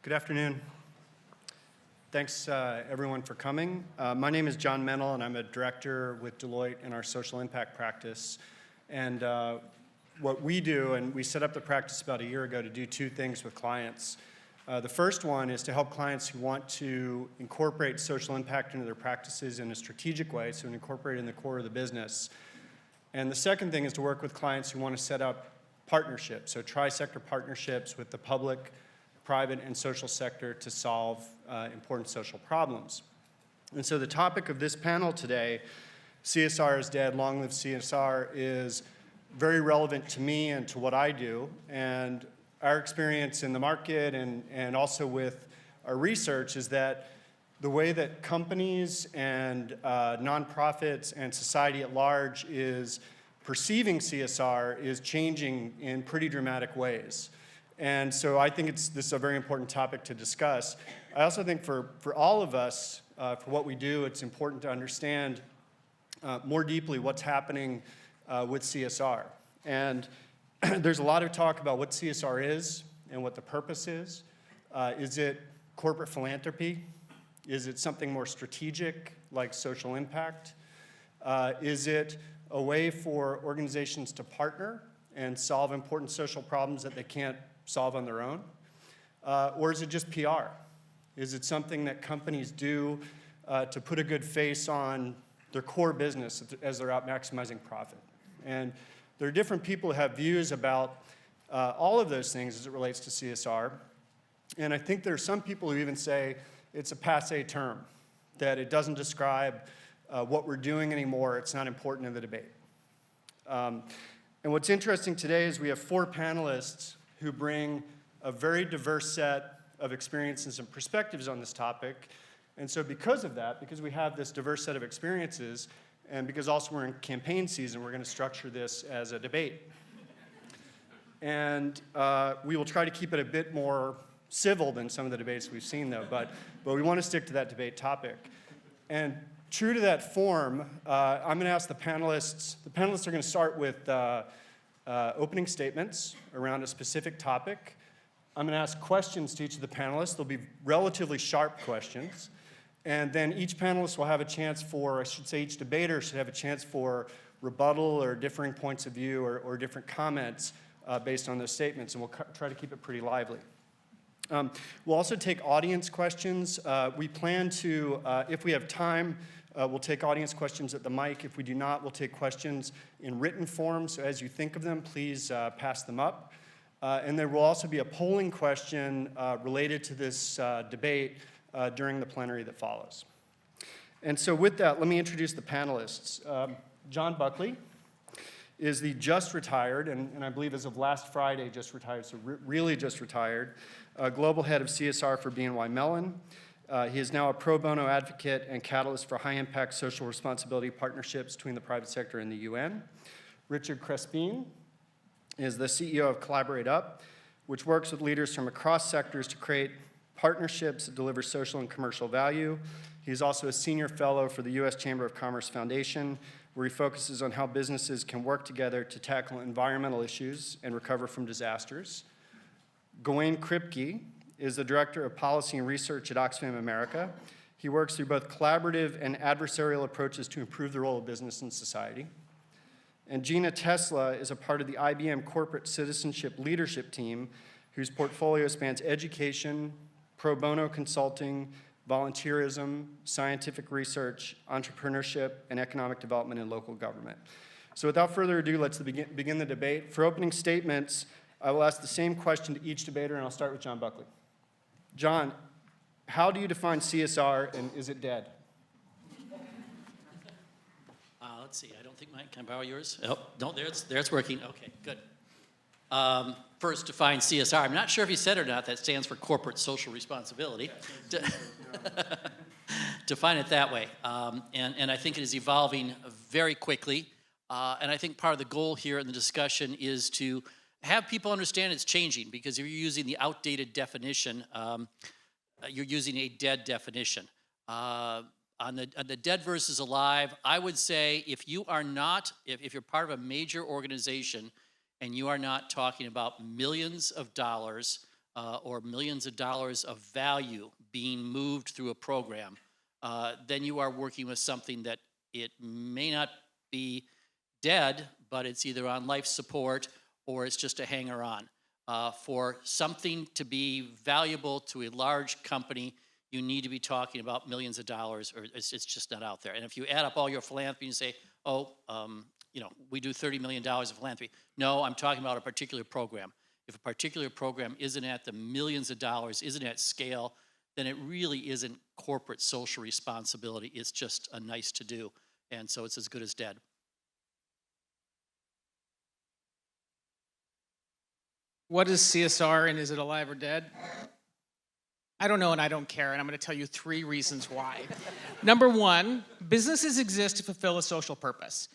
Good afternoon. Thanks, everyone, for coming. My name is John Mennel, and I'm a director with Deloitte in our social impact practice. And what we do, and we set up the practice about a year ago to do two things with clients. The first one is to help clients who want to incorporate social impact into their practices in a strategic way, so incorporate it in the core of the business. And the second thing is to work with clients who want to set up partnerships, so tri-sector partnerships with the public, private, and social sector to solve important social problems. And so the topic of this panel today, CSR is dead, long live CSR, is very relevant to me and to what I do. And our experience in the market and also with our research is that the way that companies and nonprofits and society at large is perceiving CSR is changing in pretty dramatic ways. And so I think this is a very important topic to discuss. I also think for all of us, for what we do, it's important to understand more deeply what's happening with CSR. And there's a lot of talk about what CSR is and what the purpose is. Is it corporate philanthropy? Is it something more strategic, like social impact? Is it a way for organizations to partner and solve important social problems that they can't solve on their own? Or is it just PR? Is it something that companies do to put a good face on their core business as they're out maximizing profit? And there are different people who have views about all of those things as it relates to CSR. And I think there are some people who even say it's a passé term, that it doesn't describe what we're doing anymore. It's not important in the debate. And what's interesting today is we have four panelists who bring a very diverse set of experiences and perspectives on this topic. And so because of that, because we have this diverse set of experiences, and because also we're in campaign season, we're going to structure this as a debate. And we will try to keep it a bit more civil than some of the debates we've seen, though, but we want to stick to that debate topic. And true to that form, I'm going to ask the panelists are going to start with opening statements around a specific topic. I'm going to ask questions to each of the panelists. They'll be relatively sharp questions. And then each panelist will have a chance for, I should say each debater should have a chance for rebuttal or differing points of view or different comments based on those statements, and we'll try to keep it pretty lively. We'll also take audience questions. We plan to, if we have time, we'll take audience questions at the mic. If we do not, we'll take questions in written form. So as you think of them, please pass them up. And there will also be a polling question related to this debate during the plenary that follows. And so with that, let me introduce the panelists. John Buckley is the just retired, and I believe as of last Friday just retired, so really just retired, global head of CSR for BNY Mellon. He is now a pro bono advocate and catalyst for high-impact social responsibility partnerships between the private sector and the UN. Richard Crespin is the CEO of CollaborateUp, which works with leaders from across sectors to create partnerships that deliver social and commercial value. He's also a senior fellow for the U.S. Chamber of Commerce Foundation, where he focuses on how businesses can work together to tackle environmental issues and recover from disasters. Gawain Kripke is the Director of Policy and Research at Oxfam America. He works through both collaborative and adversarial approaches to improve the role of business in society. And Gina Tesla is a part of the IBM Corporate Citizenship Leadership Team, whose portfolio spans education, pro bono consulting, volunteerism, scientific research, entrepreneurship, and economic development in local government. So without further ado, let's begin the debate. For opening statements, I will ask the same question to each debater, and I'll start with John Buckley. John, how do you define CSR, and is it dead? Let's see, I don't think mine, can I borrow yours? Oh, no, there it's working. Okay, good. First, define CSR. I'm not sure if he said it or not. That stands for corporate social responsibility. Define it that way. And I think it is evolving very quickly. And I think part of the goal here in the discussion is to have people understand it's changing, because if you're using the outdated definition, you're using a dead definition. On the dead versus alive, I would say if you're part of a major organization and you are not talking about millions of dollars or millions of dollars of value being moved through a program, then you are working with something that it may not be dead, but it's either on life support or it's just a hanger-on. For something to be valuable to a large company, you need to be talking about millions of dollars, or it's just not out there. And if you add up all your philanthropy and say, oh, we do $30 million of philanthropy. No, I'm talking about a particular program. If a particular program isn't at the millions of dollars, isn't at scale, then it really isn't corporate social responsibility. It's just a nice to do. And so it's as good as dead. What is CSR and is it alive or dead? I don't know and I don't care, and I'm going to tell you 3 reasons why. Number 1, businesses exist to fulfill a social purpose.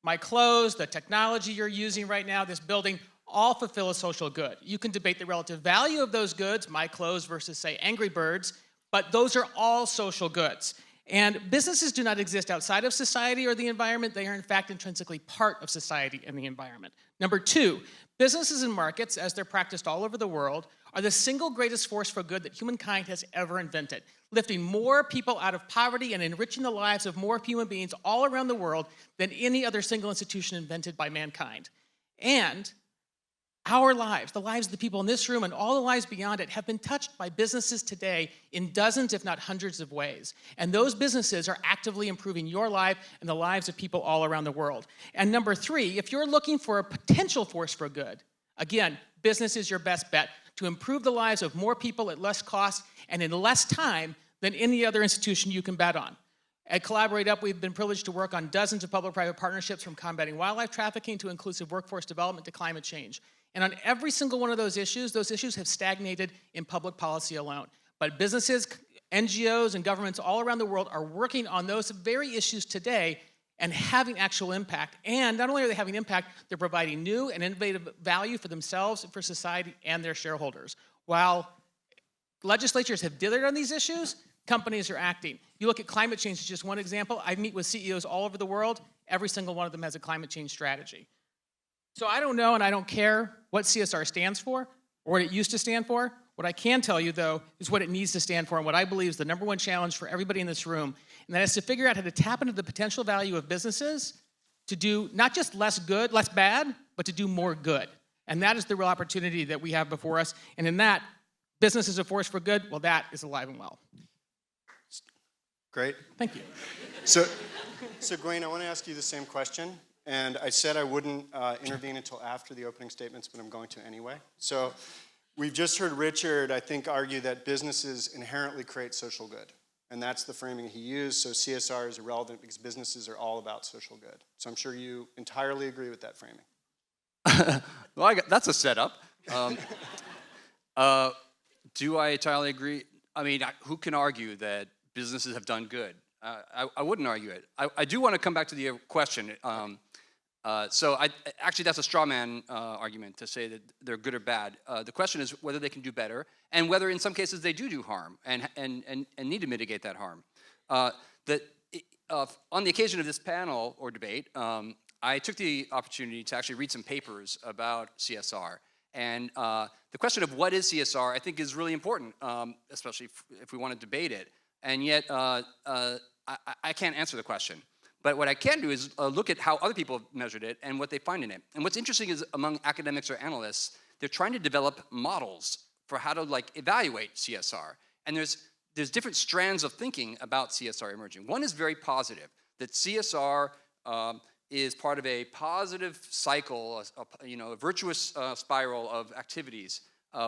My clothes, the technology you're using right now, this building, all fulfill a social good. You can debate the relative value of those goods, my clothes versus, say, Angry Birds, but those are all social goods. And businesses do not exist outside of society or the environment. They are, in fact, intrinsically part of society and the environment. Number 2, businesses and markets, as they're practiced all over the world, are the single greatest force for good that humankind has ever invented, lifting more people out of poverty and enriching the lives of more human beings all around the world than any other single institution invented by mankind. And our lives, the lives of the people in this room and all the lives beyond it, have been touched by businesses today in dozens, if not hundreds of ways. And those businesses are actively improving your life and the lives of people all around the world. And number 3, if you're looking for a potential force for good, again, business is your best bet to improve the lives of more people at less cost and in less time than any other institution you can bet on. At CollaborateUp, we've been privileged to work on dozens of public-private partnerships, from combating wildlife trafficking to inclusive workforce development to climate change. And on every single one of those issues have stagnated in public policy alone. But businesses, NGOs, and governments all around the world are working on those very issues today and having actual impact. And not only are they having impact, they're providing new and innovative value for themselves, for society, and their shareholders. While legislatures have dithered on these issues, companies are acting. You look at climate change as just one example. I meet with CEOs all over the world. Every single one of them has a climate change strategy. So I don't know and I don't care what CSR stands for or what it used to stand for. What I can tell you, though, is what it needs to stand for and what I believe is the number 1 challenge for everybody in this room, and that is to figure out how to tap into the potential value of businesses to do not just less good, less bad, but to do more good. And that is the real opportunity that we have before us. And in that, business is a force for good. Well, that is alive and well. Great. Thank you. So Gawain, I want to ask you the same question. And I said I wouldn't intervene until after the opening statements, but I'm going to anyway. So we've just heard Richard, I think, argue that businesses inherently create social good. And that's the framing he used. So CSR is irrelevant because businesses are all about social good. So I'm sure you entirely agree with that framing. Well, that's a setup. Do I entirely agree? I mean, who can argue that businesses have done good? I wouldn't argue it. I do want to come back to the question. Actually, that's a straw man argument to say that they're good or bad. The question is whether they can do better and whether in some cases they do harm and need to mitigate that harm. On the occasion of this panel or debate, I took the opportunity to actually read some papers about CSR. And the question of what is CSR, I think, is really important, especially if we want to debate it. And yet, I can't answer the question. But what I can do is look at how other people have measured it and what they find in it. And what's interesting is among academics or analysts, they're trying to develop models for how to evaluate CSR. And there's different strands of thinking about CSR emerging. One is very positive, that CSR is part of a positive cycle, a virtuous spiral of activities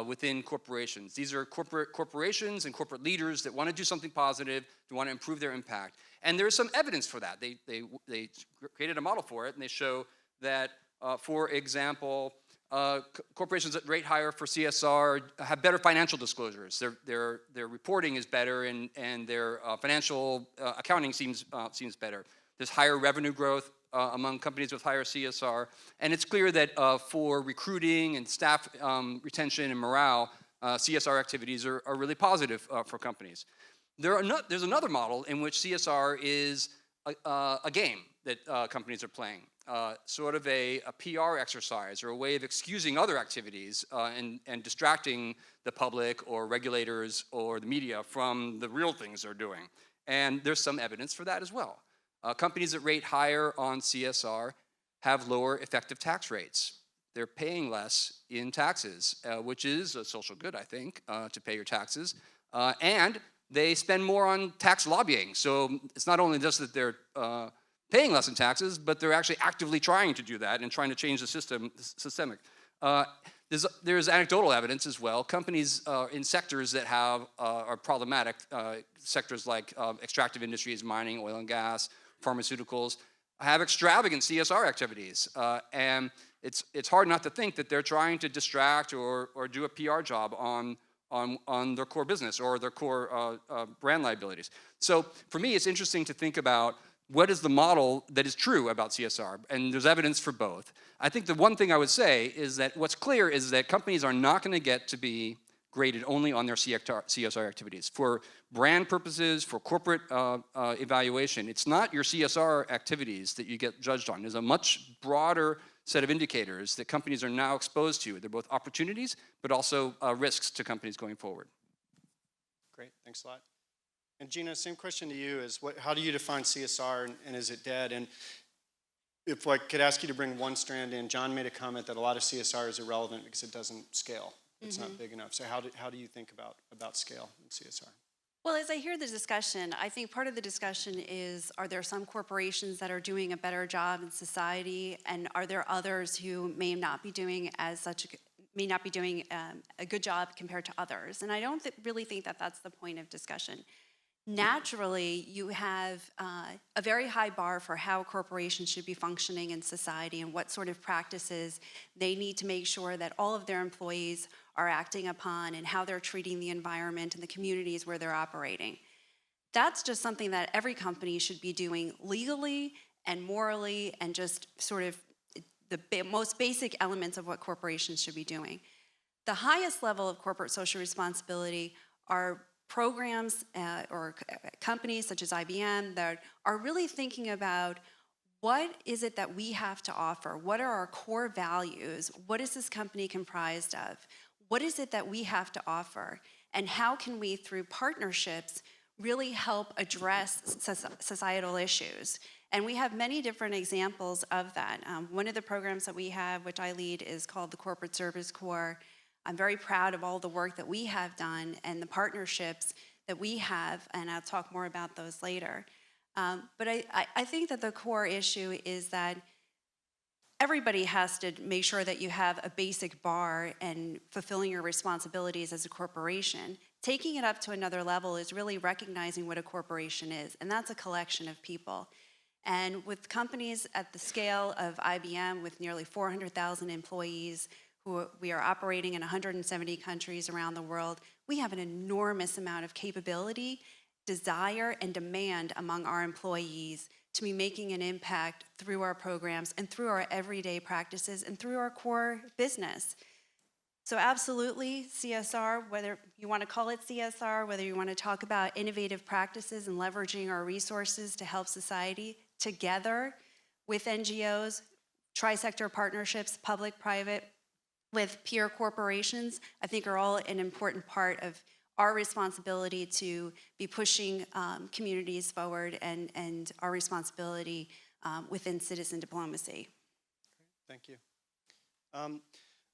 within corporations. These are corporations and corporate leaders that want to do something positive, they want to improve their impact. And there is some evidence for that. They created a model for it, and they show that, for example, corporations that rate higher for CSR have better financial disclosures. Their reporting is better, and their financial accounting seems better. There's higher revenue growth among companies with higher CSR. And it's clear that for recruiting and staff retention and morale, CSR activities are really positive for companies. There's another model in which CSR is a game that companies are playing, sort of a PR exercise or a way of excusing other activities and distracting the public or regulators or the media from the real things they're doing. And there's some evidence for that as well. Companies that rate higher on CSR have lower effective tax rates. They're paying less in taxes, which is a social good, I think, to pay your taxes. And they spend more on tax lobbying. So it's not only just that they're paying less in taxes, but they're actually actively trying to do that and trying to change the system, systemic. There's anecdotal evidence as well. Companies in sectors that are problematic, sectors like extractive industries, mining, oil and gas, pharmaceuticals, have extravagant CSR activities. And it's hard not to think that they're trying to distract or do a PR job on their core business or their core brand liabilities. So for me, it's interesting to think about what is the model that is true about CSR, and there's evidence for both. I think the one thing I would say is that what's clear is that companies are not going to get to be graded only on their CSR activities. For brand purposes, for corporate evaluation, it's not your CSR activities that you get judged on. There's a much broader set of indicators that companies are now exposed to. They're both opportunities, but also risks to companies going forward. Great, thanks a lot. And Gina, same question to you is how do you define CSR and is it dead? And if I could ask you to bring one strand in, John made a comment that a lot of CSR is irrelevant because it doesn't scale. It's not big enough. So how do you think about scale in CSR? Well, as I hear the discussion, I think part of the discussion is, are there some corporations that are doing a better job in society, and are there others who may not be doing a good job compared to others? And I don't really think that that's the point of discussion. Naturally, you have a very high bar for how corporations should be functioning in society and what sort of practices they need to make sure that all of their employees are acting upon and how they're treating the environment and the communities where they're operating. That's just something that every company should be doing legally and morally and just sort of the most basic elements of what corporations should be doing. The highest level of corporate social responsibility are programs or companies such as IBM that are really thinking about what is it that we have to offer? What are our core values? What is this company comprised of? What is it that we have to offer? And how can we, through partnerships, really help address societal issues? And we have many different examples of that. One of the programs that we have, which I lead, is called the Corporate Service Corps. I'm very proud of all the work that we have done and the partnerships that we have, and I'll talk more about those later. But I think that the core issue is that everybody has to make sure that you have a basic bar and fulfilling your responsibilities as a corporation. Taking it up to another level is really recognizing what a corporation is, and that's a collection of people. And with companies at the scale of IBM, with nearly 400,000 employees, we are operating in 170 countries around the world, we have an enormous amount of capability, desire, and demand among our employees to be making an impact through our programs and through our everyday practices and through our core business. So absolutely, CSR, whether you want to call it CSR, whether you want to talk about innovative practices and leveraging our resources to help society together with NGOs, tri-sector partnerships, public-private, with peer corporations, I think are all an important part of our responsibility to be pushing communities forward and our responsibility within citizen diplomacy. Thank you.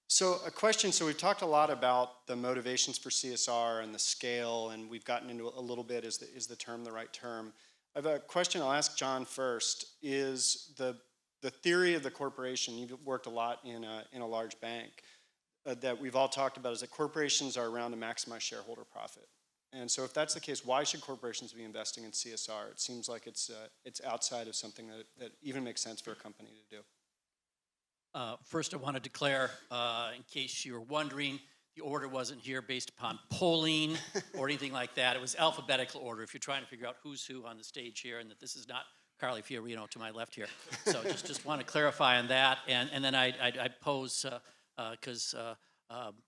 So a question, so we've talked a lot about the motivations for CSR and the scale, and we've gotten into a little bit, is the term the right term? I have a question I'll ask John first. Is the theory of the corporation, you've worked a lot in a large bank, that we've all talked about, is that corporations are around to maximize shareholder profit. And so if that's the case, why should corporations be investing in CSR? It seems like it's outside of something that even makes sense for a company to do. First, I want to declare, in case you were wondering, the order wasn't here based upon polling or anything like that. It was alphabetical order if you're trying to figure out who's who on the stage here, and that this is not Carly Fiorino to my left here. So just want to clarify on that. And then I pose, because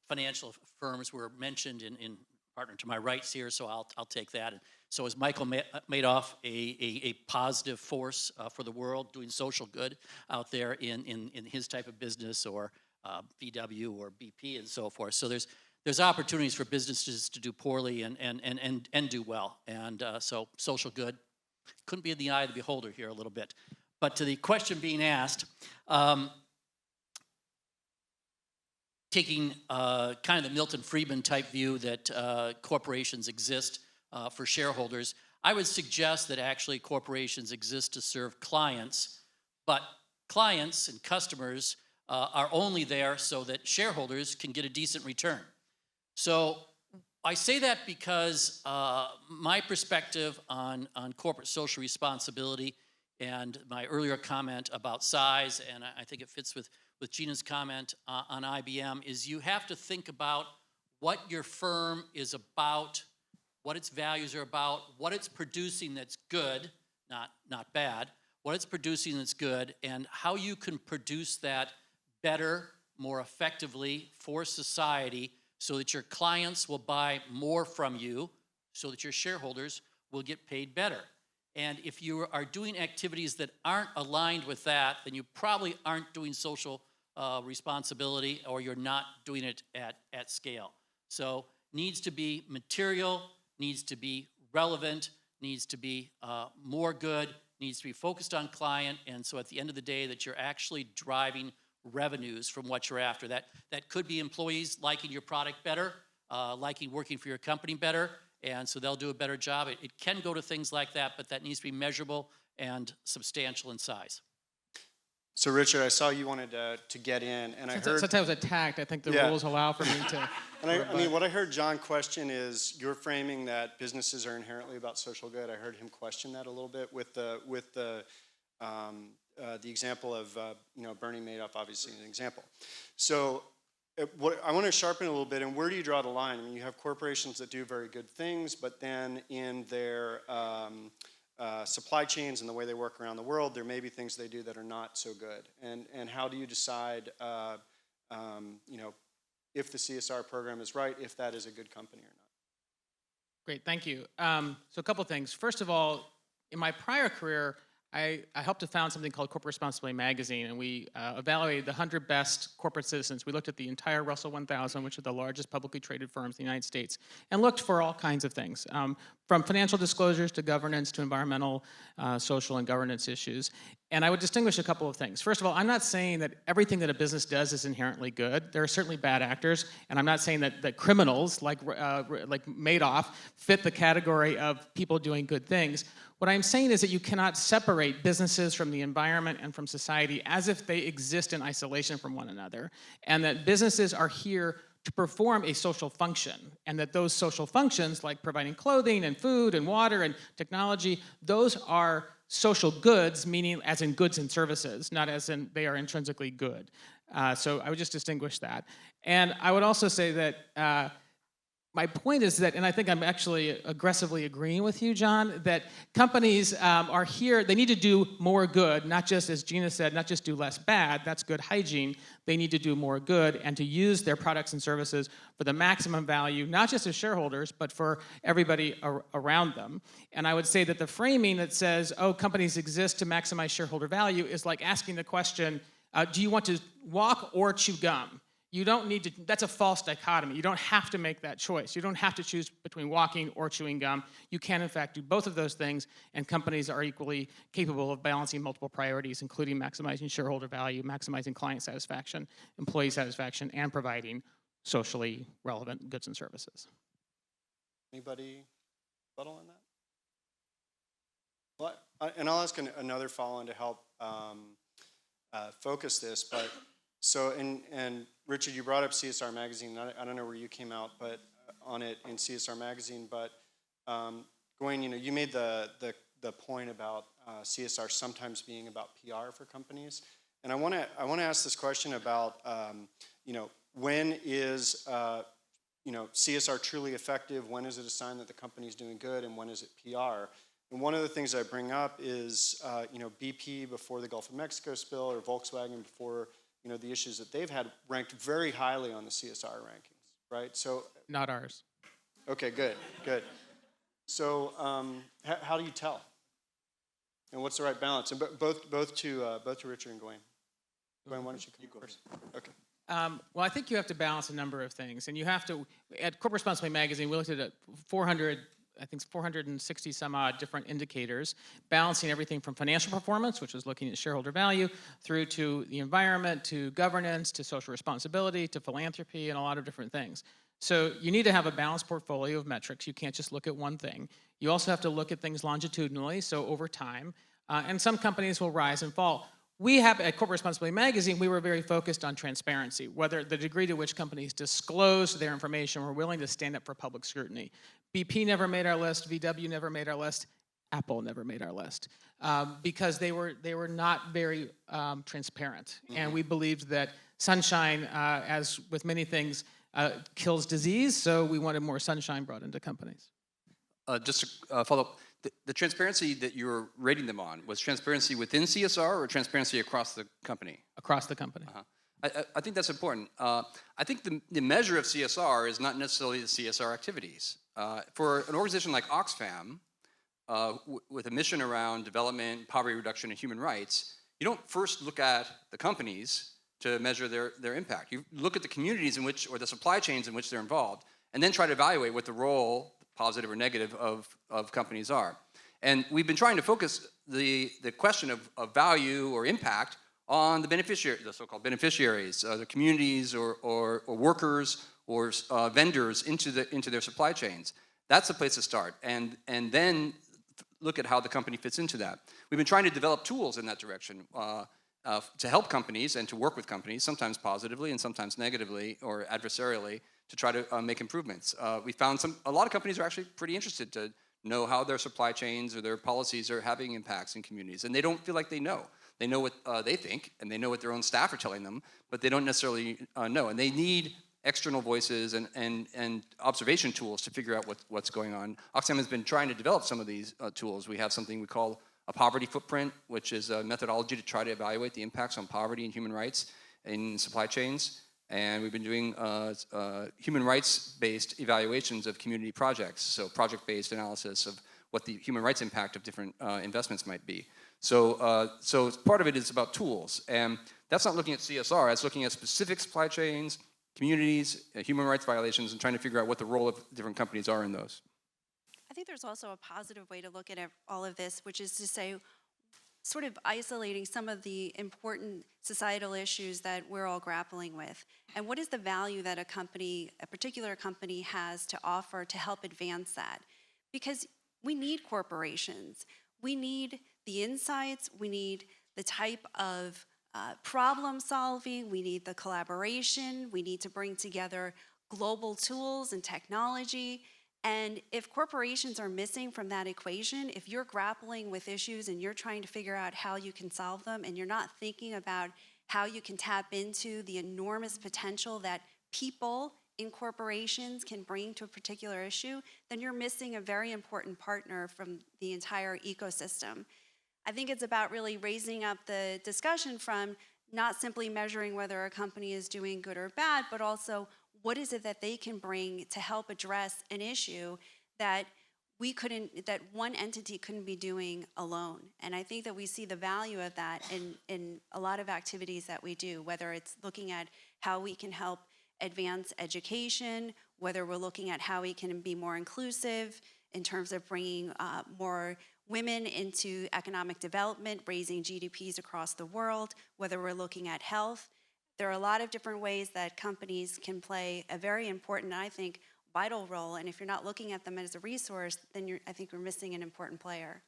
financial firms were mentioned in partner to my right's here, so I'll take that. And so is Michael Madoff a positive force for the world, doing social good out there in his type of business, or VW or BP and so forth? So there's opportunities for businesses to do poorly and do well. And so social good couldn't be in the eye of the beholder here a little bit. But to the question being asked, taking kind of the Milton Friedman type view that corporations exist for shareholders, I would suggest that actually corporations exist to serve clients, but clients and customers are only there so that shareholders can get a decent return. So I say that because my perspective on corporate social responsibility and my earlier comment about size, and I think it fits with Gina's comment on IBM, is you have to think about what your firm is about, what its values are about, what it's producing that's good, not bad, what it's producing that's good, and how you can produce that better, more effectively for society so that your clients will buy more from you, so that your shareholders will get paid better. And if you are doing activities that aren't aligned with that, then you probably aren't doing social responsibility, or you're not doing it at scale. So needs to be material, needs to be relevant, needs to be more good, needs to be focused on client, and so at the end of the day that you're actually driving revenues from what you're after. That could be employees liking your product better, liking working for your company better, and so they'll do a better job. It can go to things like that, but that needs to be measurable and substantial in size. So Richard, I saw you wanted to get in, and I heard... Since I was attacked, I think the rules allow for me to... And I mean, what I heard John question is you're framing that businesses are inherently about social good. I heard him question that a little bit with the example of Bernie Madoff, obviously an example. So what I want to sharpen a little bit, and where do you draw the line? I mean, you have corporations that do very good things, but then in their supply chains and the way they work around the world, there may be things they do that are not so good. And how do you decide, if the CSR program is right, if that is a good company or not? Great, thank you. So a couple things. First of all, in my prior career, I helped to found something called Corporate Responsibility Magazine, and we evaluated the 100 best corporate citizens. We looked at the entire Russell 1000, which are the largest publicly traded firms in the United States, and looked for all kinds of things, from financial disclosures to governance to environmental, social, and governance issues. And I would distinguish a couple of things. First of all, I'm not saying that everything that a business does is inherently good. There are certainly bad actors, and I'm not saying that criminals like Madoff fit the category of people doing good things. What I'm saying is that you cannot separate businesses from the environment and from society as if they exist in isolation from one another, and that businesses are here to perform a social function, and that those social functions, like providing clothing and food and water and technology, those are social goods, meaning as in goods and services, not as in they are intrinsically good. So I would just distinguish that. And I would also say that my point is that, and I think I'm actually aggressively agreeing with you, John, that companies are here, they need to do more good, not just, as Gina said, not just do less bad, that's good hygiene. They need to do more good and to use their products and services for the maximum value, not just as shareholders, but for everybody around them. And I would say that the framing that says, oh, companies exist to maximize shareholder value is like asking the question, do you want to walk or chew gum? You don't need to, that's a false dichotomy. You don't have to make that choice. You don't have to choose between walking or chewing gum. You can, in fact, do both of those things, and companies are equally capable of balancing multiple priorities, including maximizing shareholder value, maximizing client satisfaction, employee satisfaction, and providing socially relevant goods and services. Anybody rebuttal on that? Well, and I'll ask another follow-on to help focus this, but so, and Richard, you brought up CSR Magazine. I don't know where you came out, but on it in CSR Magazine. But Gawain, you made the point about CSR sometimes being about PR for companies, and I want to ask this question about when is CSR truly effective? When is it a sign that the company's doing good, and when is it PR? And one of the things I bring up is BP before the Gulf of Mexico spill, or Volkswagen before the issues that they've had, ranked very highly on the CSR rankings, right? So not ours. Okay, good, good. So how do you tell? And what's the right balance? And both to Richard and Gawain. Gawain, why don't you come first? Okay. Well, I think you have to balance a number of things, and you have to. At Corporate Responsibility Magazine, we looked at 460 some odd different indicators, balancing everything from financial performance, which is looking at shareholder value, through to the environment, to governance, to social responsibility, to philanthropy, and a lot of different things. So you need to have a balanced portfolio of metrics. You can't just look at one thing. You also have to look at things longitudinally, so over time, and some companies will rise and fall. We have, at Corporate Responsibility Magazine, we were very focused on transparency, whether the degree to which companies disclose their information, were willing to stand up for public scrutiny. BP never made our list, VW never made our list, Apple never made our list, because they were not very transparent. And we believed that sunshine, as with many things, kills disease, so we wanted more sunshine brought into companies. Just to follow up, the transparency that you were rating them on, was transparency within CSR or transparency across the company? Across the company. I think that's important. I think the measure of CSR is not necessarily the CSR activities. For an organization like Oxfam, with a mission around development, poverty reduction, and human rights, you don't first look at the companies to measure their impact. You look at the communities in which, or the supply chains in which they're involved, and then try to evaluate what the role, positive or negative, of companies are. And we've been trying to focus the question of value or impact on the beneficiary, the so-called beneficiaries, the communities or workers or vendors into their supply chains. That's the place to start, and then look at how the company fits into that. We've been trying to develop tools in that direction to help companies and to work with companies, sometimes positively and sometimes negatively or adversarially, to try to make improvements. We found a lot of companies are actually pretty interested to know how their supply chains or their policies are having impacts in communities, and they don't feel like they know. They know what they think, and they know what their own staff are telling them, but they don't necessarily know. And they need external voices and observation tools to figure out what's going on. Oxfam has been trying to develop some of these tools. We have something we call a poverty footprint, which is a methodology to try to evaluate the impacts on poverty and human rights in supply chains. And we've been doing human rights-based evaluations of community projects, so project-based analysis of what the human rights impact of different investments might be. So part of it is about tools, and that's not looking at CSR, that's looking at specific supply chains, communities, human rights violations, and trying to figure out what the role of different companies are in those. I think there's also a positive way to look at all of this, which is to say, sort of isolating some of the important societal issues that we're all grappling with. And what is the value that a particular company has to offer to help advance that? Because we need corporations. We need the insights. We need the type of problem solving. We need the collaboration. We need to bring together global tools and technology. And if corporations are missing from that equation, if you're grappling with issues and you're trying to figure out how you can solve them, and you're not thinking about how you can tap into the enormous potential that people in corporations can bring to a particular issue, then you're missing a very important partner from the entire ecosystem. I think it's about really raising up the discussion from not simply measuring whether a company is doing good or bad, but also what is it that they can bring to help address an issue that that one entity couldn't be doing alone. And I think that we see the value of that in a lot of activities that we do, whether it's looking at how we can help advance education, whether we're looking at how we can be more inclusive in terms of bringing more women into economic development, raising GDPs across the world, whether we're looking at health. There are a lot of different ways that companies can play a very important, I think, vital role. And if you're not looking at them as a resource, then I think we're missing an important player.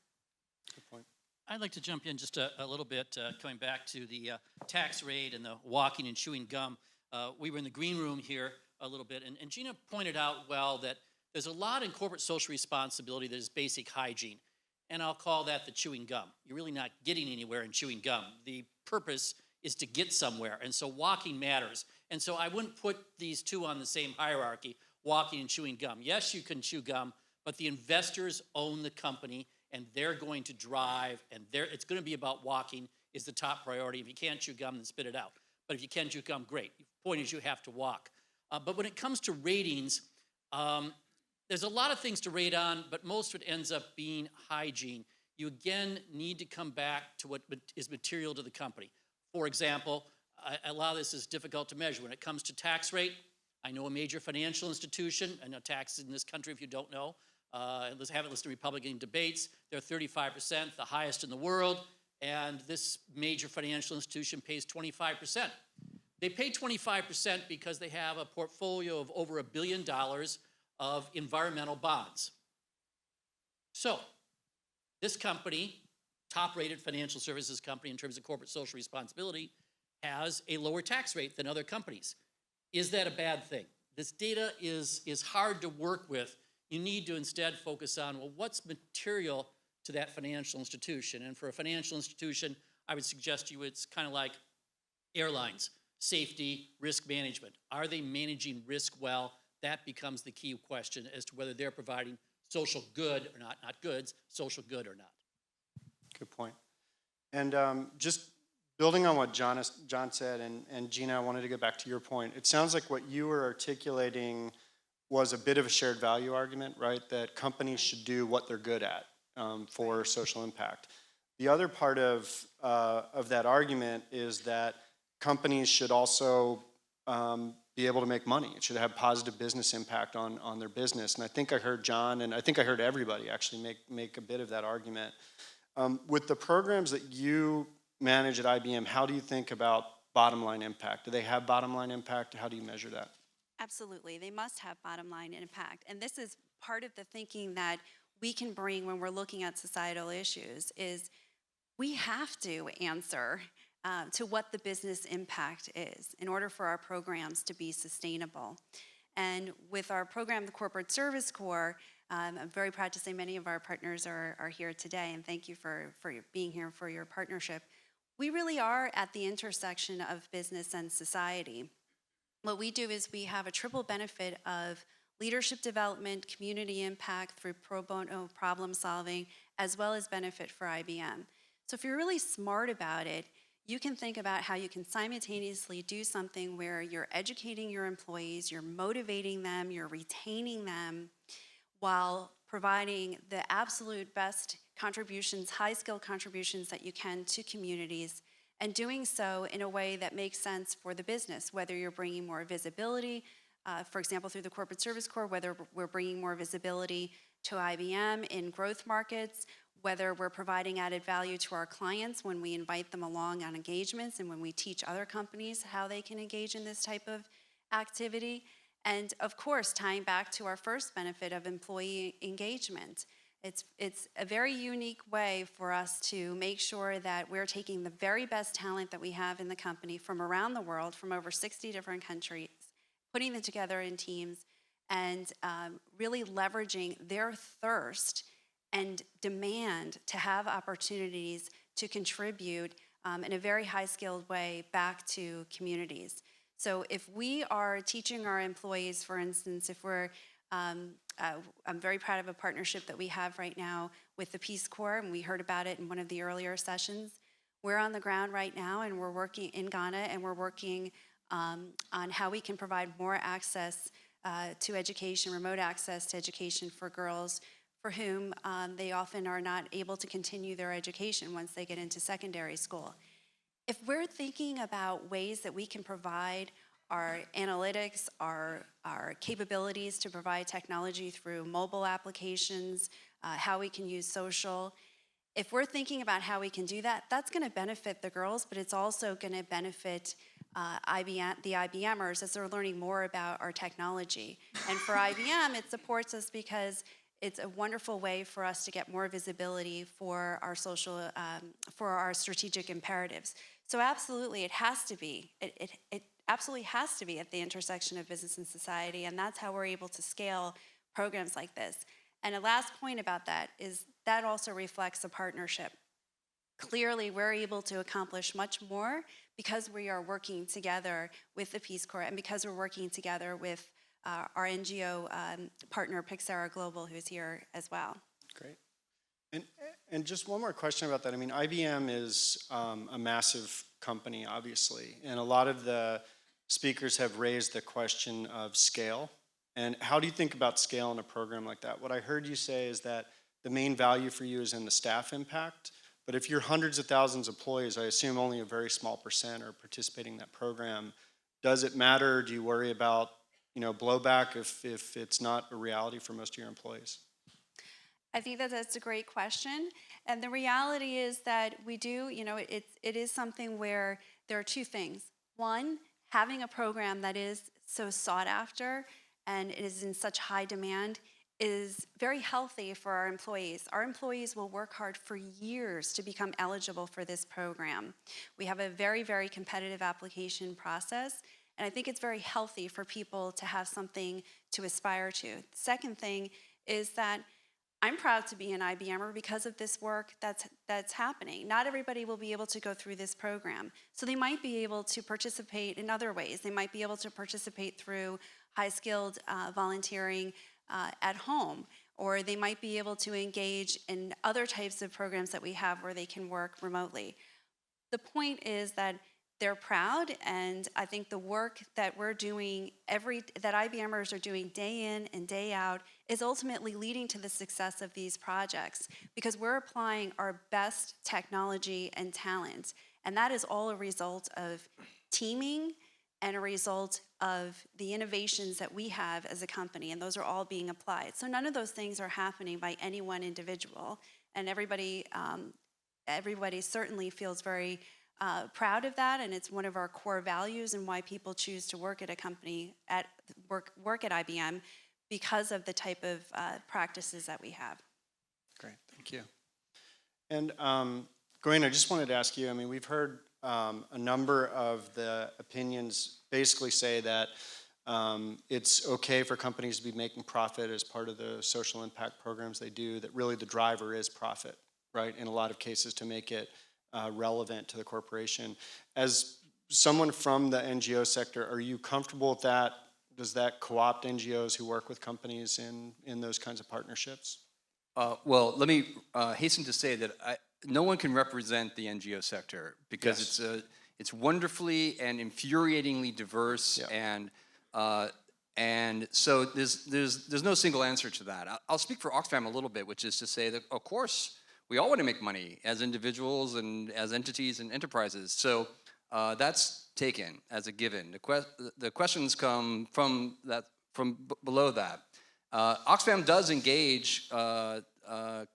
Good point. I'd like to jump in just a little bit, coming back to the tax rate and the walking and chewing gum. We were in the green room here a little bit, and Gina pointed out well that there's a lot in corporate social responsibility that is basic hygiene, and I'll call that the chewing gum. You're really not getting anywhere in chewing gum. The purpose is to get somewhere, and so walking matters. And so I wouldn't put these two on the same hierarchy, walking and chewing gum. Yes, you can chew gum, but the investors own the company, and they're going to drive, and it's going to be about walking is the top priority. If you can't chew gum, then spit it out. But if you can chew gum, great. The point is you have to walk. But when it comes to ratings, there's a lot of things to rate on, but most of it ends up being hygiene. You again need to come back to what is material to the company. For example, a lot of this is difficult to measure. When it comes to tax rate, I know a major financial institution, I know taxes in this country, if you don't know, haven't listened to Republican debates, they're 35%, the highest in the world, and this major financial institution pays 25%. They pay 25% because they have a portfolio of over $1 billion of environmental bonds. So, this company, top-rated financial services company in terms of corporate social responsibility, has a lower tax rate than other companies. Is that a bad thing? This data is hard to work with. You need to instead focus on, well, what's material to that financial institution? And for a financial institution, I would suggest to you it's kind of like airlines, safety, risk management. Are they managing risk well? That becomes the key question as to whether they're providing social good or not goods, social good or not. Good point. And just building on what John said, and Gina, I wanted to go back to your point. It sounds like what you were articulating was a bit of a shared value argument, right? That companies should do what they're good at for social impact. The other part of that argument is that companies should also be able to make money. It should have positive business impact on their business. And I think I heard John, and I think I heard everybody actually make a bit of that argument. With the programs that you manage at IBM, how do you think about bottom line impact? Do they have bottom line impact? How do you measure that? Absolutely, they must have bottom line impact. And this is part of the thinking that we can bring when we're looking at societal issues is we have to answer to what the business impact is in order for our programs to be sustainable. And with our program, the Corporate Service Corps, I'm very proud to say many of our partners are here today, and thank you for being here for your partnership. We really are at the intersection of business and society. What we do is we have a triple benefit of leadership development, community impact through pro bono problem solving, as well as benefit for IBM. So if you're really smart about it, you can think about how you can simultaneously do something where you're educating your employees, you're motivating them, you're retaining them, while providing the absolute best contributions, high-skill contributions that you can to communities, and doing so in a way that makes sense for the business, whether you're bringing more visibility, for example, through the Corporate Service Corps, whether we're bringing more visibility to IBM in growth markets, whether we're providing added value to our clients when we invite them along on engagements and when we teach other companies how they can engage in this type of activity. And of course, tying back to our first benefit of employee engagement. It's a very unique way for us to make sure that we're taking the very best talent that we have in the company from around the world, from over 60 different countries, putting them together in teams, and really leveraging their thirst and demand to have opportunities to contribute in a very high-skilled way back to communities. So if we are teaching our employees, for instance, if we're, I'm very proud of a partnership that we have right now with the Peace Corps, and we heard about it in one of the earlier sessions. We're on the ground right now, and we're working in Ghana, and we're working on how we can provide more access to education, remote access to education for girls for whom they often are not able to continue their education once they get into secondary school. If we're thinking about ways that we can provide our analytics, our capabilities to provide technology through mobile applications, how we can use social, if we're thinking about how we can do that, that's going to benefit the girls, but it's also going to benefit the IBMers as they're learning more about our technology. And for IBM, it supports us because it's a wonderful way for us to get more visibility for our social, for our strategic imperatives. So absolutely, it has to be. It absolutely has to be at the intersection of business and society, and that's how we're able to scale programs like this. And a last point about that is that also reflects a partnership. Clearly, we're able to accomplish much more because we are working together with the Peace Corps and because we're working together with our NGO partner, Pixara Global, who's here as well. Great. And just one more question about that. I mean, IBM is a massive company, obviously, and a lot of the speakers have raised the question of scale And how do you think about scale in a program like that? What I heard you say is that the main value for you is in the staff impact, but if you're hundreds of thousands of employees, I assume only a very small percent are participating in that program. Does it matter? Do you worry about, blowback if it's not a reality for most of your employees? I think that that's a great question. And the reality is that we do, it is something where there are two things. One, having a program that is so sought after and is in such high demand is very healthy for our employees. Our employees will work hard for years to become eligible for this program. We have a very, very competitive application process, and I think it's very healthy for people to have something to aspire to. The second thing is that I'm proud to be an IBMer because of this work that's happening. Not everybody will be able to go through this program. So they might be able to participate in other ways. They might be able to participate through high-skilled volunteering at home, or they might be able to engage in other types of programs that we have where they can work remotely. The point is that they're proud, and I think the work that we're doing, that IBMers are doing day in and day out, is ultimately leading to the success of these projects because we're applying our best technology and talent, and that is all a result of teaming and a result of the innovations that we have as a company, and those are all being applied. So none of those things are happening by any one individual, and everybody certainly feels very proud of that, and it's one of our core values and why people choose to work at a company, work at IBM, because of the type of practices that we have. Great, thank you. And Gawain, I just wanted to ask you, we've heard a number of the opinions basically say that it's okay for companies to be making profit as part of the social impact programs they do, that really the driver is profit, right, in a lot of cases to make it relevant to the corporation. As someone from the NGO sector, are you comfortable with that? Does that co-opt NGOs who work with companies in those kinds of partnerships? Well, let me hasten to say that no one can represent the NGO sector because Yes. it's wonderfully and infuriatingly diverse, Yeah. and so there's no single answer to that. I'll speak for Oxfam a little bit, which is to say that of course we all want to make money as individuals and as entities and enterprises. So that's taken as a given. The questions come from below that. Oxfam does engage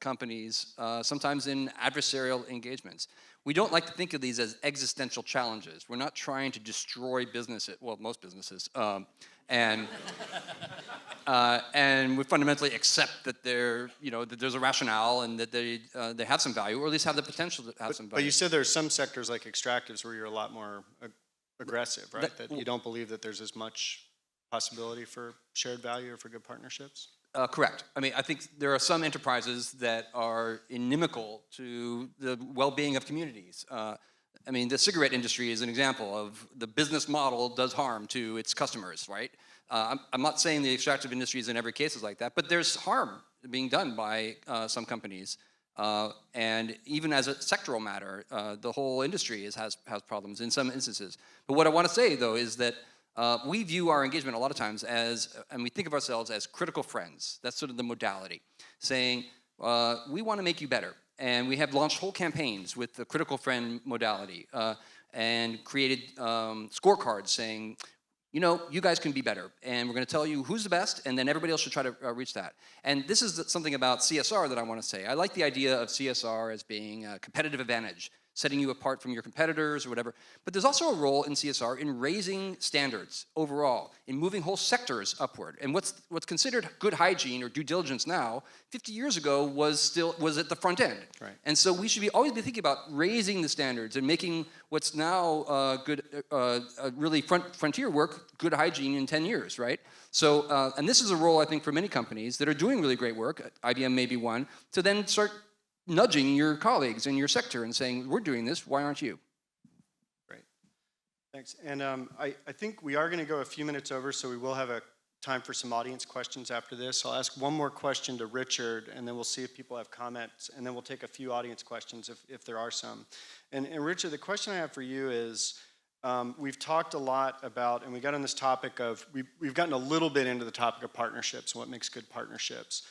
companies sometimes in adversarial engagements. We don't like to think of these as existential challenges. We're not trying to destroy businesses, well, most businesses, and we fundamentally accept that that there's a rationale and that they have some value, or at least have the potential to have some value. But you said there's some sectors like extractives where you're a lot more aggressive, right? That you don't believe that there's as much possibility for shared value or for good partnerships? Correct. I think there are some enterprises that are inimical to the well-being of communities. The cigarette industry is an example of the business model does harm to its customers, right? I'm not saying the extractive industries in every case is like that, but there's harm being done by some companies. And even as a sectoral matter, the whole industry has problems in some instances. But what I want to say, though, is that we view our engagement a lot of times and we think of ourselves as critical friends. That's sort of the modality, saying, we want to make you better. And we have launched whole campaigns with the critical friend modality and created scorecards saying, you guys can be better, and we're going to tell you who's the best, and then everybody else should try to reach that. And this is something about CSR that I want to say. I like the idea of CSR as being a competitive advantage, setting you apart from your competitors or whatever. But there's also a role in CSR in raising standards overall, in moving whole sectors upward. And what's considered good hygiene or due diligence now, 50 years ago was at the front end. Right. And so we should always be thinking about raising the standards and making what's now really frontier work, good hygiene in 10 years, right? So, and this is a role, I think, for many companies that are doing really great work, IBM may be one, to then start nudging your colleagues in your sector and saying, we're doing this, why aren't you? Great, thanks. And I think we are going to go a few minutes over, so we will have a time for some audience questions after this. I'll ask one more question to Richard, and then we'll see if people have comments, and then we'll take a few audience questions if there are some. And Richard, the question I have for you is, we've talked a lot about, and we got on this topic of, we've gotten a little bit into the topic of partnerships and what makes good partnerships.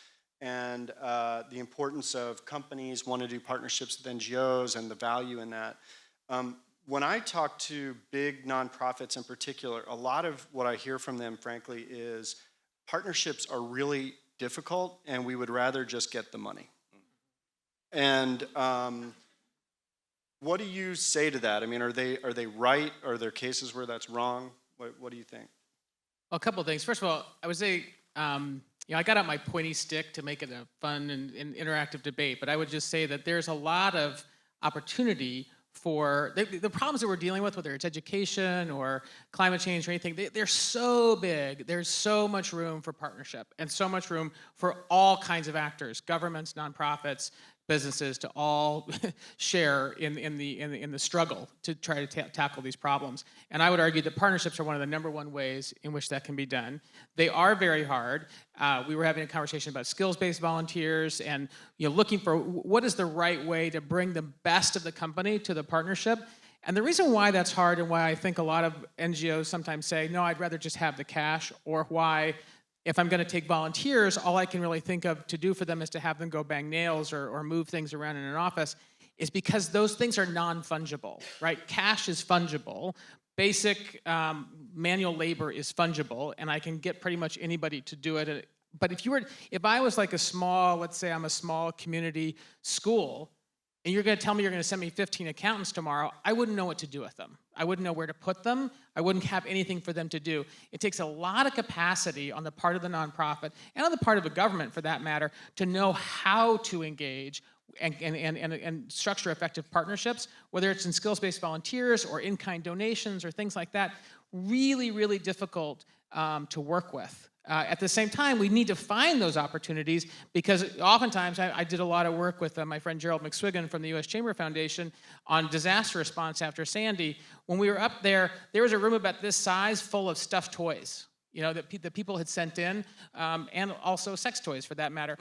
And the importance of companies want to do partnerships with NGOs and the value in that. When I talk to big nonprofits in particular, a lot of what I hear from them, frankly, is partnerships are really difficult and we would rather just get the money. And what do you say to that? I mean, are they right? Are there cases where that's wrong? What do you think? Well, a couple of things. First of all, I would say, I got out my pointy stick to make it a fun and interactive debate, but I would just say that there's a lot of opportunity for the problems that we're dealing with, whether it's education or climate change or anything, they're so big. There's so much room for partnership and so much room for all kinds of actors, governments, nonprofits, businesses, to all share in the struggle to try to tackle these problems. And I would argue that partnerships are one of the #1 ways in which that can be done. They are very hard. We were having a conversation about skills-based volunteers and looking for what is the right way to bring the best of the company to the partnership. And the reason why that's hard, and why I think a lot of NGOs sometimes say, no, I'd rather just have the cash, or why if I'm going to take volunteers, all I can really think of to do for them is to have them go bang nails or move things around in an office, is because those things are non-fungible, right? Cash is fungible. Basic manual labor is fungible, and I can get pretty much anybody to do it. But if I was like a small, let's say I'm a small community school, and you're going to tell me you're going to send me 15 accountants tomorrow, I wouldn't know what to do with them. I wouldn't know where to put them. I wouldn't have anything for them to do. It takes a lot of capacity on the part of the nonprofit, and on the part of the government for that matter, to know how to engage and structure effective partnerships, whether it's in skills-based volunteers or in-kind donations or things like that. Really, really difficult to work with. At the same time, we need to find those opportunities, because oftentimes I did a lot of work with my friend Gerald McSwiggan from the U.S. Chamber Foundation on disaster response after Sandy. When we were up there was a room about this size full of stuffed toys, that people had sent in, and also sex toys for that matter.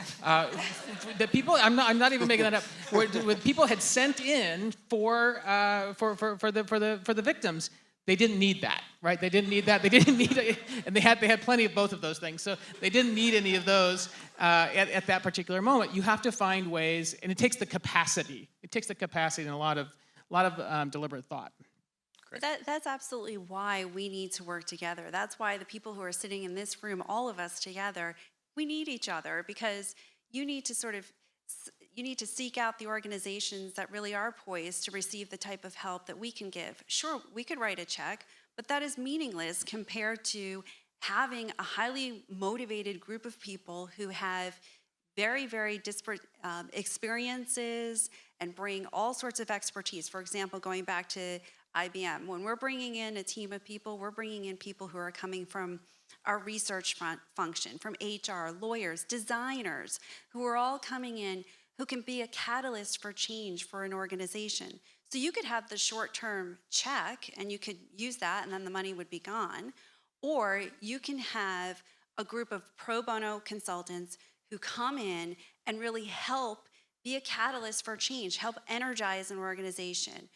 The people, I'm not even making that up. Where people had sent in for the victims. They didn't need that, right? They didn't need that. They didn't need it, and they had plenty of both of those things. So they didn't need any of those at that particular moment. You have to find ways, and it takes the capacity. It takes the capacity and a lot of deliberate thought. That's absolutely why we need to work together. That's why the people who are sitting in this room, all of us together, we need each other, because you need to seek out the organizations that really are poised to receive the type of help that we can give. Sure, we could write a check, but that is meaningless compared to having a highly motivated group of people who have very, very disparate experiences and bring all sorts of expertise. For example, going back to IBM, when we're bringing in a team of people, we're bringing in people who are coming from our research function, from HR, lawyers, designers, who are all coming in, who can be a catalyst for change for an organization. So you could have the short-term check and you could use that and then the money would be gone. Or you can have a group of pro bono consultants who come in and really help be a catalyst for change, help energize an organization,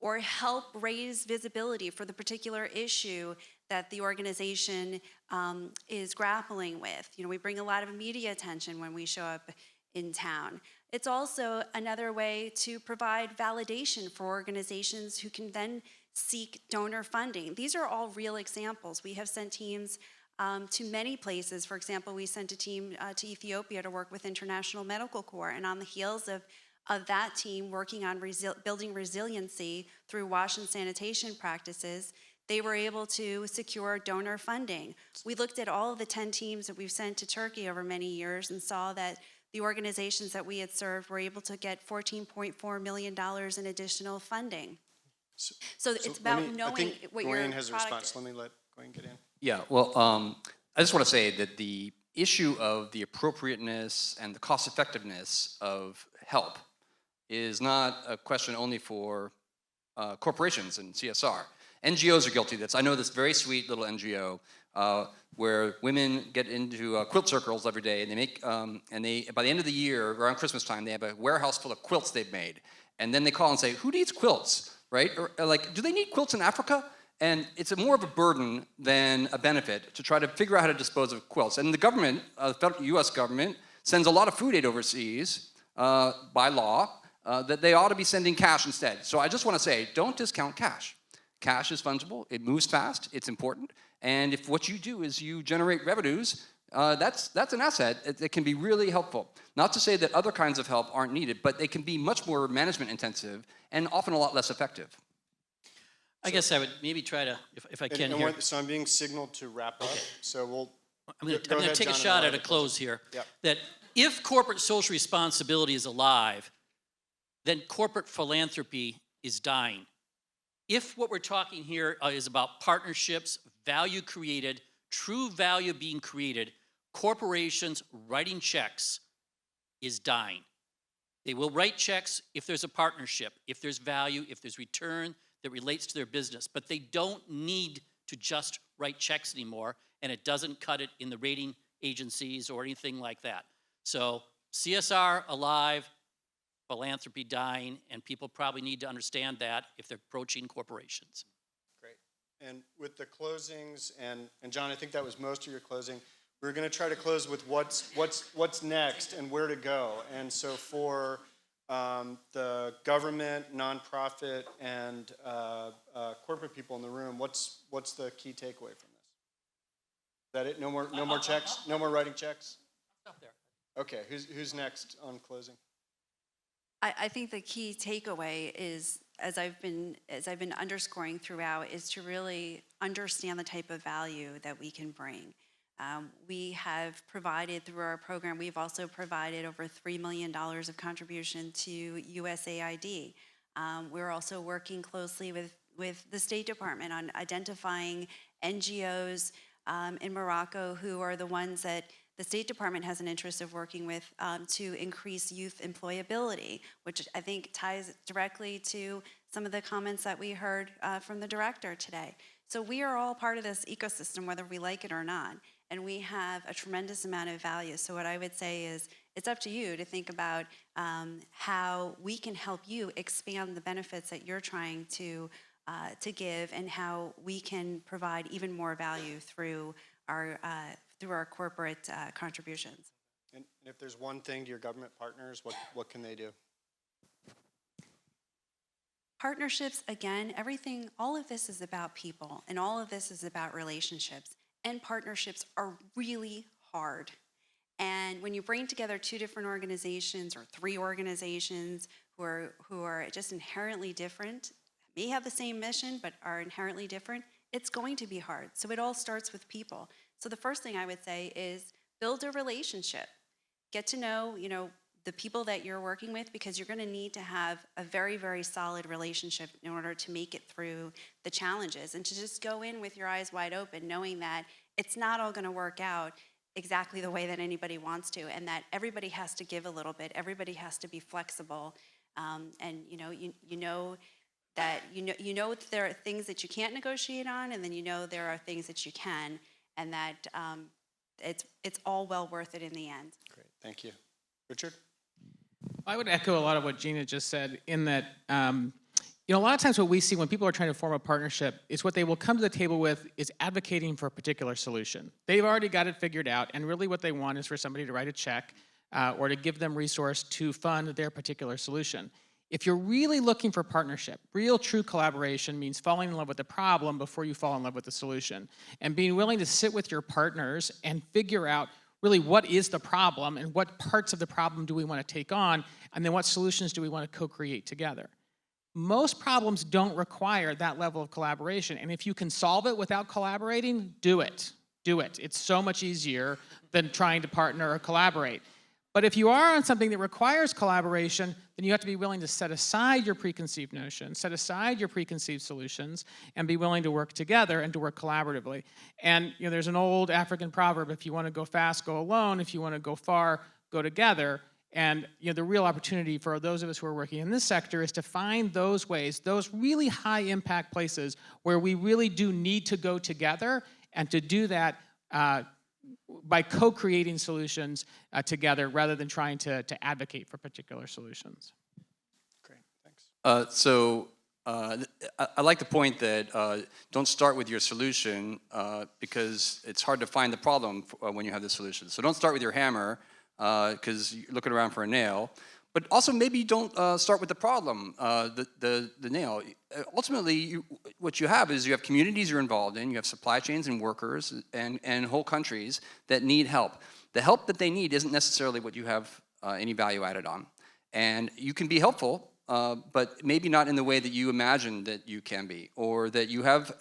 or help raise visibility for the particular issue that the organization is grappling with. We bring a lot of media attention when we show up in town. It's also another way to provide validation for organizations who can then seek donor funding. These are all real examples. We have sent teams to many places. For example, we sent a team to Ethiopia to work with International Medical Corps, and on the heels of that team working on building resiliency through wash and sanitation practices, they were able to secure donor funding. We looked at all of the 10 teams that we've sent to Turkey over many years and saw that the organizations that we had served were able to get $14.4 million in additional funding. So it's about knowing what your Gawain has a product response. is. Let me let Gawain get in. Yeah, well, I just want to say that the issue of the appropriateness and the cost effectiveness of help is not a question only for corporations and CSR. NGOs are guilty of this. I know this very sweet little NGO where women get into quilt circles every day, and they make, by the end of the year, around Christmas time, they have a warehouse full of quilts they've made. And then they call and say, who needs quilts? right? Or like, do they need quilts in Africa? And it's more of a burden than a benefit to try to figure out how to dispose of quilts. And the government, the US government, sends a lot of food aid overseas by law that they ought to be sending cash instead. So I just want to say, don't discount cash. Cash is fungible, it moves fast, it's important, and if what you do is you generate revenues, that's an asset that can be really helpful. Not to say that other kinds of help aren't needed, but they can be much more management intensive and often a lot less effective. I guess I would maybe try to, if I can here. So I'm being signaled to wrap up, so we'll... I'm going Go to ahead, take a John, and shot I'll at a have a close here. Yep. That if corporate social responsibility is alive, then corporate philanthropy is dying. If what we're talking here is about partnerships, value created, true value being created, corporations writing checks is dying. They will write checks if there's a partnership, if there's value, if there's return that relates to their business, but they don't need to just write checks anymore, and it doesn't cut it in the rating agencies or anything like that. So CSR alive, philanthropy dying, and people probably need to understand that if they're approaching corporations. Great. And with the closings, and John, I think that was most of your closing, we're going to try to close with what's next and where to go. And so for the government, nonprofit, and corporate people in the room, what's the key takeaway from this? Is that it? No more checks? No more writing checks? Stop there. Okay. Who's next on closing? I think the key takeaway is, as I've been underscoring throughout, is to really understand the type of value that we can bring. We have provided through our program, we've also provided over $3 million of contribution to USAID. We're also working closely with the State Department on identifying NGOs in Morocco who are the ones that the State Department has an interest of working with to increase youth employability, which I think ties directly to some of the comments that we heard from the director today. So we are all part of this ecosystem, whether we like it or not, and we have a tremendous amount of value. So what I would say is, it's up to you to think about how we can help you expand the benefits that you're trying to give, and how we can provide even more value through our corporate contributions. And if there's one thing to your government partners, what can they do? Partnerships, again, everything, all of this is about people, and all of this is about relationships. And partnerships are really hard. And when you bring together two different organizations or three organizations who are just inherently different, may have the same mission but are inherently different, it's going to be hard. So it all starts with people. So the first thing I would say is build a relationship. Get to know, the people that you're working with, because you're going to need to have a very, very solid relationship in order to make it through the challenges, and to just go in with your eyes wide open, knowing that it's not all going to work out exactly the way that anybody wants to, and that everybody has to give a little bit, everybody has to be flexible, and you know that there are things that you can't negotiate on, and then there are things that you can, and that it's all well worth it in the end. Great, thank you. Richard? I would echo a lot of what Gina just said, in that, a lot of times what we see when people are trying to form a partnership is what they will come to the table with is advocating for a particular solution. They've already got it figured out, and really what they want is for somebody to write a check or to give them resource to fund their particular solution. If you're really looking for partnership, real true collaboration means falling in love with the problem before you fall in love with the solution, and being willing to sit with your partners and figure out really what is the problem and what parts of the problem do we want to take on, and then what solutions do we want to co-create together. Most problems don't require that level of collaboration, and if you can solve it without collaborating, do it. Do it. It's so much easier than trying to partner or collaborate. But if you are on something that requires collaboration, then you have to be willing to set aside your preconceived notions, set aside your preconceived solutions, and be willing to work together and to work collaboratively. And there's an old African proverb: if you want to go fast, go alone. If you want to go far, go together. And the real opportunity for those of us who are working in this sector is to find those ways, those really high impact places where we really do need to go together, and to do that by co-creating solutions together rather than trying to advocate for particular solutions. Great, thanks. So I like the point that don't start with your solution because it's hard to find the problem when you have the solution. So don't start with your hammer because you're looking around for a nail. But also maybe don't start with the problem, the nail. Ultimately, what you have is you have communities you're involved in, you have supply chains and workers and whole countries that need help. The help that they need isn't necessarily what you have any value added on. And you can be helpful, but maybe not in the way that you imagine that you can be, or that you have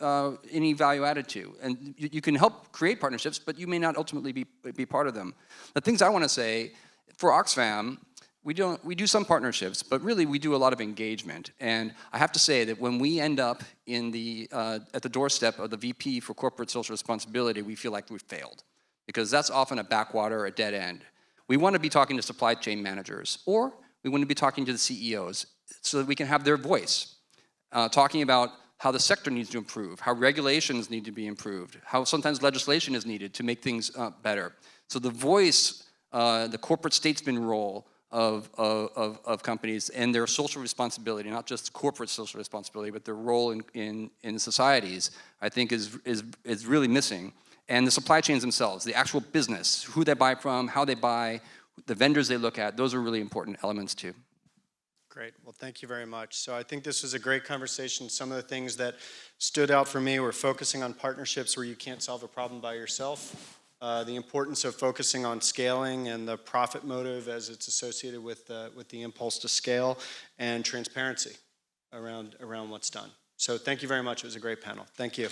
any value added to. And you can help create partnerships, but you may not ultimately be part of them. The things I want to say, for Oxfam, we do some partnerships, but really we do a lot of engagement. And I have to say that when we end up in at the doorstep of the VP for corporate social responsibility, we feel like we've failed, because that's often a backwater, a dead end. We want to be talking to supply chain managers, or we want to be talking to the CEOs so that we can have their voice, talking about how the sector needs to improve, how regulations need to be improved, how sometimes legislation is needed to make things better. So the voice, the corporate statesman role of companies and their social responsibility, not just corporate social responsibility, but their role in societies, I think is really missing. And the supply chains themselves, the actual business, who they buy from, how they buy, the vendors they look at, those are really important elements too. Great. Well, thank you very much. So I think this was a great conversation. Some of the things that stood out for me were focusing on partnerships where you can't solve a problem by yourself, the importance of focusing on scaling and the profit motive as it's associated with the impulse to scale, and transparency around what's done. So thank you very much. It was a great panel. Thank you.